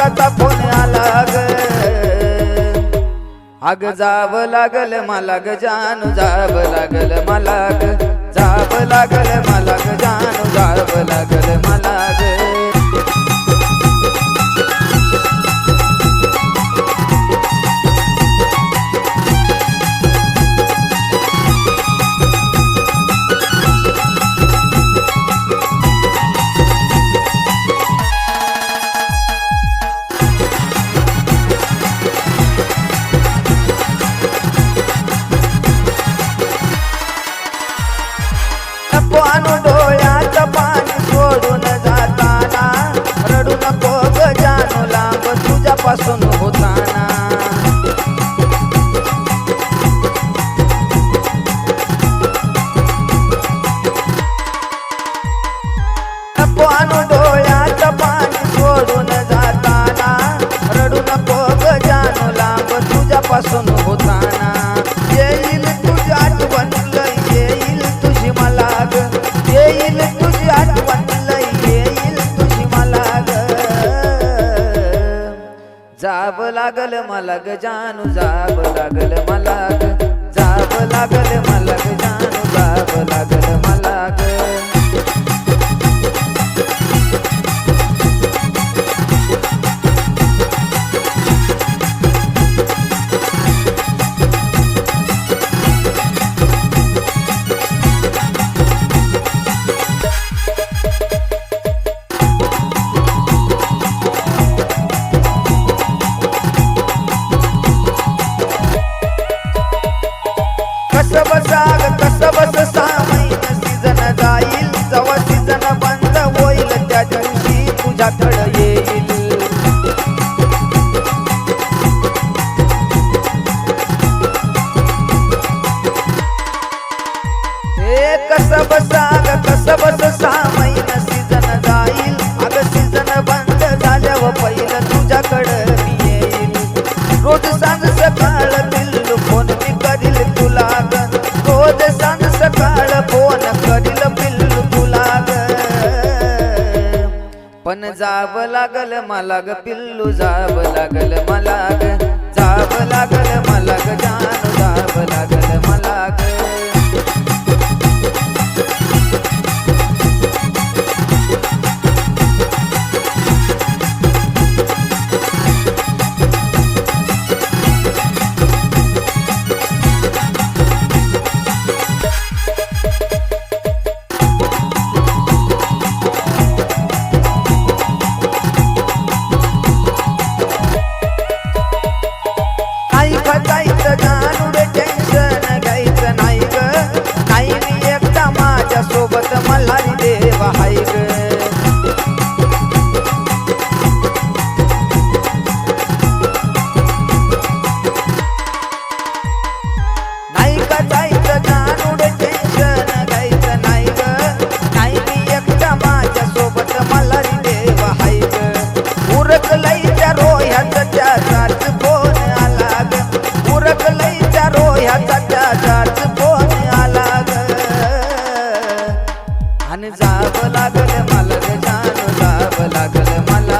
बापाचा फोन आला ग अग जाव लागल मला ग जानू जाव लागल मला ग जाव लागल मला ग जानू जाव लागल मला ग पानू डोळ्याचं पाणी सोडून जाताना रडू नको ग जानू लांब तुझ्यापासून होताना पानू डोळ्याचं पाणी सोडून जाताना रडू नको ग जानू लांब तुझ्यापासून होताना येईल तुझी आठवण येईल तुझी मला ग येईल तुझी आठवण येईल तुझी मला ग जाव लागल मला ग जानू जाव लागल मला ग जाव लागल मला ग जानू जाव लागल मला ग कसं बसाग कसं बस 6 महिने सीजन जाईल जेव्हा सीजन बंद होईल त्या दिवशी तुझ्याकडे येईल हे कसं बसाग कसं बस 6 महिने सीजन जाईल अग सीजन बंद झाल्यावर पहिलं तुझ्याकडे येईल रोज सांज सकाळ पिल्लू फोन मी करील तुला ग रोज सांज सकाळ फोन करील पिल्लू तुला ग पण जाव लागल मला ग पिल्लू जाव लागल मला ग जाव लागल मला ग जानू जाव लागल मला ग जायचं जानू रे टेन्शन घ्यायचं नाही ग नाही मी एकटा माझ्या सोबत मल्हारी देव हाय ग नाही का जायचं जानू रे टेन्शन घ्यायचं नाही ग नाही मी एकटा माझ्या सोबत मल्हारी देव हाय ग उरकलंय त्या रोह्याचं त्याचाच फोन आला ग उरकलंय रोह्याचा त्याचाच फोन आला ग आणि जावं लागल मला ग जानू जावं लागल मला